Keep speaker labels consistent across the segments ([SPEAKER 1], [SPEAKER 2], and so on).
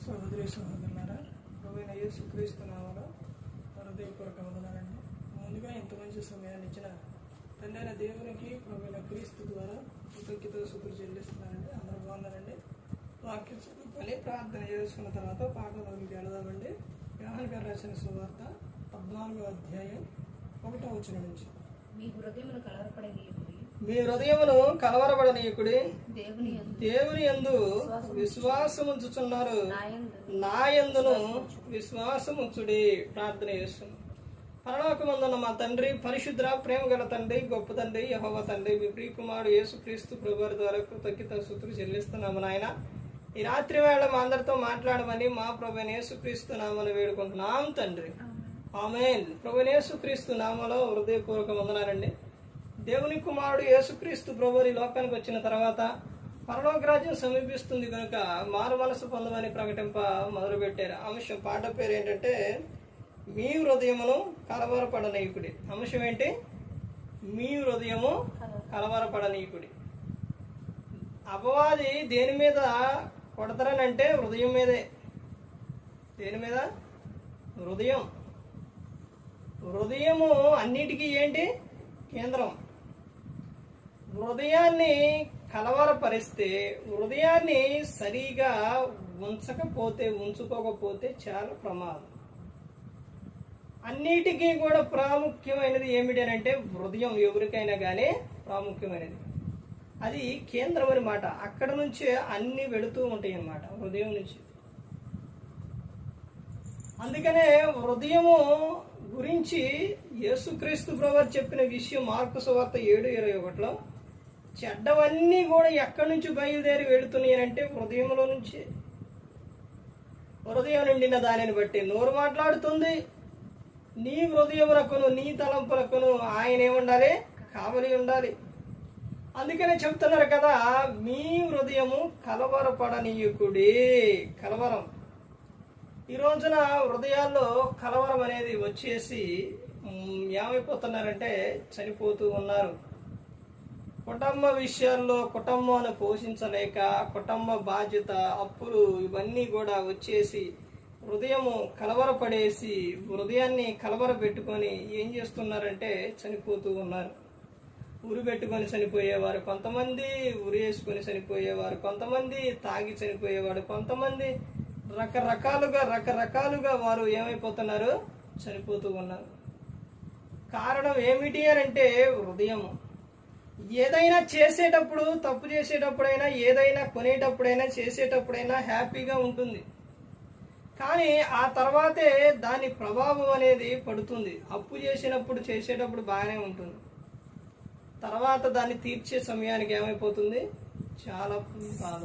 [SPEAKER 1] సహోదరి సహోదరులారా, ప్రభువైన యేసుక్రీస్తు నామములో హృదయపూర్వక వందనాలండి. ముందుగా ఇంత మంచి సమయాన్ని ఇచ్చిన తండ్రి దేవునికి ప్రభువైన క్రీస్తు ద్వారా కృతజ్ఞతలు చెల్లిస్తున్నానండి. అందరూ బాగున్నారండి. వాక్యం చదువుకొని ప్రార్థన చేసుకున్న తర్వాత పాఠంలోకి వెళదామండి. యోహాను గారు రాసిన సువార్త 14వ అధ్యాయం 1వ వచనం నుంచి.
[SPEAKER 2] మీ
[SPEAKER 1] హృదయమును కలవరపడనీయకుడి, దేవుని యందు విశ్వాసముంచుచున్నారు, నా యందును విశ్వాసముంచుడి. ప్రార్థన చేస్తున్నాం. పరలోకమందున్న మా తండ్రి, పరిశుద్ధ ప్రేమ గల తండ్రి, గొప్ప తండ్రి, యెహోవా తండ్రి, మీ ప్రియ కుమారుడు యేసుక్రీస్తు ప్రభువారి ద్వారా కృతజ్ఞతలు చెల్లిస్తున్నాము నాయన. ఈ రాత్రి వేళ మా అందరితో మాట్లాడమని మా ప్రభువైన యేసుక్రీస్తు నామమున వేడుకుంటున్నాం తండ్రి. ఆమేన్. ప్రభువైన యేసుక్రీస్తు నామములో హృదయపూర్వక వందనాలండి. దేవుని కుమారుడు యేసుక్రీస్తు ప్రభువు ఈ లోకానికి వచ్చిన తర్వాత పరలోక రాజ్యం సమీపిస్తుంది కనుక మారు మనసు పొందమని ప్రకటింప మొదలుపెట్టారు. అంశం పాట పేరు ఏంటంటే మీ హృదయమును కలవరపడనీయుకుడి. అంశం ఏంటి? మీ హృదయము కలవరపడనీయుకుడి. అపవాది దేని మీద కొడతారనంటే హృదయం మీదే. దేని మీద? హృదయము అన్నిటికీ ఏంటి? కేంద్రం. హృదయాన్ని కలవరపరిస్తే, హృదయాన్ని సరిగా ఉంచుకోకపోతే చాలా ప్రమాదం. అన్నిటికీ కూడా ప్రాముఖ్యమైనది ఏమిటి అని అంటే హృదయం. ఎవరికైనా కానీ ప్రాముఖ్యమైనది అది కేంద్రం అన్నమాట. అక్కడ నుంచే అన్ని వెళుతూ ఉంటాయి అన్నమాట, హృదయం నుంచి. అందుకనే హృదయము గురించి యేసుక్రీస్తు ప్రభువు చెప్పిన విషయం మార్కు సువార్త 7:21లో చెడ్డవన్నీ కూడా ఎక్కడి నుంచి బయలుదేరి వెళుతున్నాయి అంటే హృదయంలో నుంచి. హృదయం నిండిన దానిని బట్టి నోరు మాట్లాడుతుంది. నీ హృదయమునకును నీ తలంపులకును ఆయన ఏముండాలి? కావలి ఉండాలి. అందుకనే చెప్తున్నారు కదా, మీ హృదయము కలవరపడనీయకుడి. కలవరం ఈ రోజున హృదయాల్లో కలవరం అనేది వచ్చేసి ఏమైపోతున్నారంటే చనిపోతూ ఉన్నారు. కుటుంబ విషయాల్లో కుటుంబాన్ని పోషించలేక, కుటుంబ బాధ్యత, అప్పులు ఇవన్నీ కూడా వచ్చేసి హృదయము కలవరపడేసి హృదయాన్ని కలవరపెట్టుకొని ఏం చేస్తున్నారంటే చనిపోతూ ఉన్నారు. ఉరి పెట్టుకొని చనిపోయేవారు కొంతమంది, ఉరి వేసుకొని చనిపోయేవారు కొంతమంది, తాగి చనిపోయేవాడు కొంతమంది, రకరకాలుగా వారు ఏమైపోతున్నారు? చనిపోతూ ఉన్నారు. కారణం ఏమిటి అని అంటే హృదయము. ఏదైనా చేసేటప్పుడు, తప్పు చేసేటప్పుడైనా, ఏదైనా కొనేటప్పుడైనా, చేసేటప్పుడైనా హ్యాపీగా ఉంటుంది. కానీ ఆ తర్వాతే దాని ప్రభావం అనేది పడుతుంది. అప్పు చేసేటప్పుడు బాగానే ఉంటుంది. తర్వాత దాన్ని తీర్చే సమయానికి ఏమైపోతుంది? చాలా బాధ.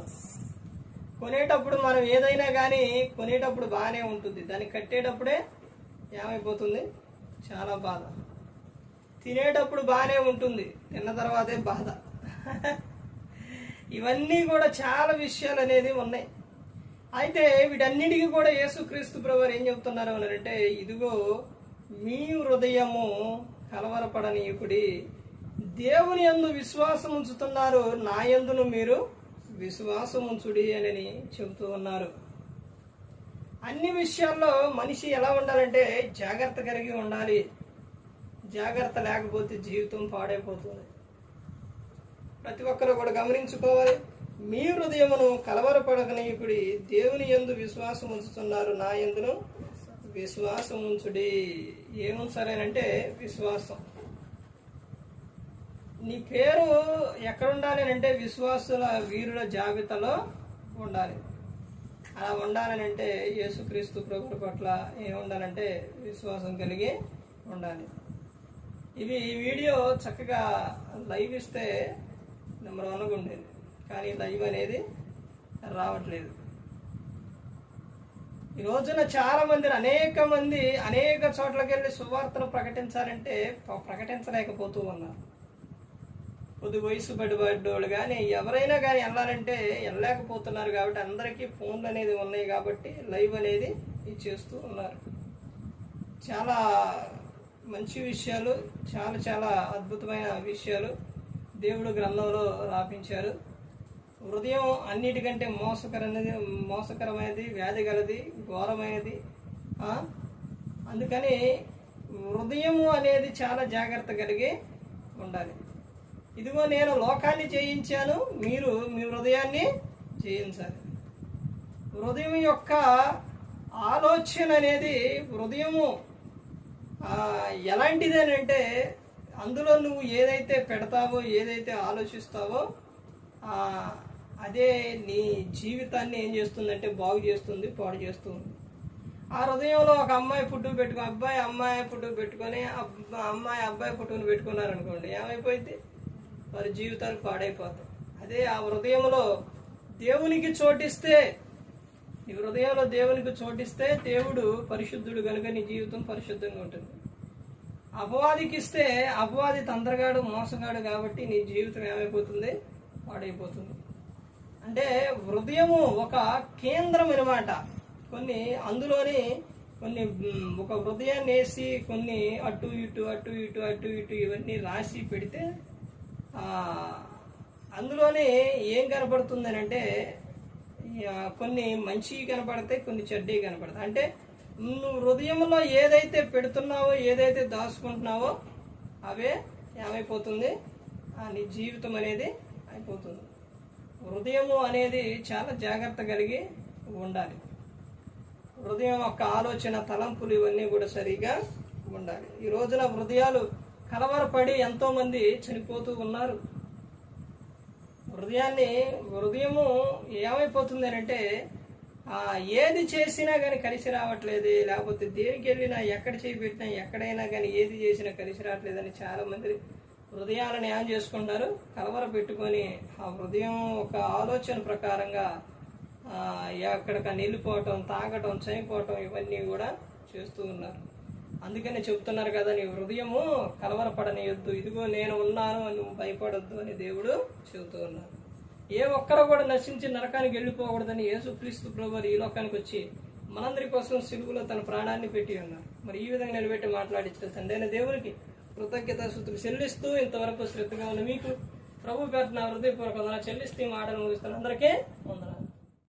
[SPEAKER 1] కొనేటప్పుడు మనం ఏదైనా కానీ కొనేటప్పుడు బాగానే ఉంటుంది. దాన్ని కట్టేటప్పుడే ఏమైపోతుంది? చాలా బాధ. తినేటప్పుడు బాగానే ఉంటుంది, తిన్న తర్వాతే బాధ. ఇవన్నీ కూడా చాలా విషయాలు అనేది ఉన్నాయి. అయితే వీటన్నిటికీ కూడా యేసుక్రీస్తు ప్రభువు ఏం చెప్తున్నారు అని అంటే, ఇదిగో మీ హృదయము కలవరపడనీయకుడి, దేవుని యందు విశ్వాసం ఉంచుతున్నారు, నా యందును మీరు విశ్వాసం ఉంచుడి అని చెబుతూ ఉన్నారు. అన్ని విషయాల్లో మనిషి ఎలా ఉండాలంటే జాగ్రత్త కలిగి ఉండాలి. జాగ్రత్త లేకపోతే జీవితం పాడైపోతుంది. ప్రతి ఒక్కరు కూడా గమనించుకోవాలి. మీ హృదయమును కలవరపడనీయకుడి, దేవుని యందు విశ్వాసం ఉంచుతున్నారు, నా యందును విశ్వాసం ఉంచుడి. ఏముంచాలంటే విశ్వాసం. నీ పేరు ఎక్కడ ఉండాలి అంటే విశ్వాసుల వీరుల జాబితాలో ఉండాలి. అలా ఉండాలని అంటే యేసుక్రీస్తు ప్రభువు పట్ల ఏముండాలంటే విశ్వాసం కలిగి ఉండాలి. ఈ వీడియో చక్కగా లైవ్ ఇస్తే నెంబర్ 1గా ఉండేది, కానీ లైవ్ అనేది రావట్లేదు. ఈ రోజున చాలా మంది, అనేక చోట్లకి వెళ్ళి సువార్తను ప్రకటించాలంటే ప్రకటించలేకపోతూ ఉన్నారు. కొద్ది వయసు పడిపడ్డోళ్ళు కానీ ఎవరైనా కానీ వెళ్ళాలంటే వెళ్ళలేకపోతున్నారు. కాబట్టి అందరికీ ఫోన్లు అనేది ఉన్నాయి కాబట్టి లైవ్ అనేది చేస్తూ ఉన్నారు. చాలా మంచి విషయాలు, చాలా అద్భుతమైన విషయాలు దేవుడు గ్రంథంలో రాపించారు. హృదయం అన్నిటికంటే మోసకరమైనది, వ్యాధి గలది, ఘోరమైనది. అందుకని హృదయము అనేది చాలా జాగ్రత్త కలిగి ఉండాలి. ఇదిగో నేను లోకాన్ని జయించాను, మీరు మీ హృదయాన్ని జయించాలి. హృదయం యొక్క ఆలోచన అనేది హృదయము ఎలాంటిదేనంటే అందులో నువ్వు ఏదైతే పెడతావో, ఏదైతే ఆలోచిస్తావో అదే నీ జీవితాన్ని ఏం చేస్తుందంటే బాగు చేస్తుంది, పాడు చేస్తుంది. ఆ హృదయంలో ఒక అమ్మాయి ఫోటో పెట్టుకుని అమ్మాయి ఫోటో పెట్టుకొని అబ్బాయి ఫోటోని పెట్టుకున్నారనుకోండి, ఏమైపోయింది? వారి జీవితాలు పాడైపోతాయి. అదే ఆ హృదయంలో దేవునికి చోటిస్తే, నీ హృదయంలో దేవునికి చోటిస్తే దేవుడు పరిశుద్ధుడు కనుక నీ జీవితం పరిశుద్ధంగా ఉంటుంది. అపవాదికి ఇస్తే అపవాది తంత్రగాడు, మోసగాడు కాబట్టి నీ జీవితం ఏమైపోతుంది? పాడైపోతుంది. అంటే హృదయము ఒక కేంద్రం అన్నమాట. అందులోని కొన్ని ఒక హృదయాన్ని వేసి కొన్ని అటు ఇటు ఇవన్నీ రాసి పెడితే అందులోనే ఏం కనపడుతుంది అని అంటే కొన్ని మంచివి కనపడతాయి, కొన్ని చెడ్డవి కనపడతాయి. అంటే నువ్వు హృదయంలో ఏదైతే పెడుతున్నావో, ఏదైతే దాచుకుంటున్నావో అవే ఏమైపోతుంది? నీ జీవితం అనేది అయిపోతుంది. హృదయము అనేది చాలా జాగ్రత్త కలిగి ఉండాలి. హృదయం యొక్క ఆలోచన, తలంపులు ఇవన్నీ కూడా సరిగా ఉండాలి. ఈ రోజున హృదయాలు కలవరపడి ఎంతోమంది చనిపోతూ ఉన్నారు. హృదయము ఏమైపోతుంది అంటే ఏది చేసినా కానీ కలిసి రావట్లేదు, లేకపోతే దేనికి వెళ్ళినా, ఎక్కడ చేపెట్టినా, ఎక్కడైనా కానీ ఏది చేసినా కలిసి రావట్లేదని చాలా మంది హృదయాలను ఏం చేసుకుంటారు? కలవర పెట్టుకొని ఆ హృదయం ఒక ఆలోచన ప్రకారంగా ఎక్కడికైనా వెళ్ళిపోవటం, తాగటం, చనిపోవటం ఇవన్నీ కూడా చేస్తూ ఉన్నారు. అందుకనే చెప్తున్నారు కదా, నీ హృదయము కలవరపడనియొద్దు, ఇదిగో నేను ఉన్నాను, నువ్వు భయపడొద్దు అని దేవుడు చెబుతూ ఉన్నారు. ఏ ఒక్కరు కూడా నశించి నరకానికి వెళ్ళిపోకూడదని యేసుక్రీస్తు ప్రభువు ఈ లోకానికి వచ్చి మనందరి కోసం సిలువలో తన ప్రాణాన్ని పెట్టి ఉన్నారు. మరి ఈ విధంగా నిలబెట్టి మాట్లాడించిన తండ్రి అయిన దేవునికి కృతజ్ఞతాస్తుతులు చెల్లిస్తూ ఇంతవరకు శ్రద్ధగా ఉన్న మీకు ప్రభు పేరున హృదయపూర్వక చెల్లిస్తూ మాటలు ముగిస్తాను. అందరికీ వందనాలు.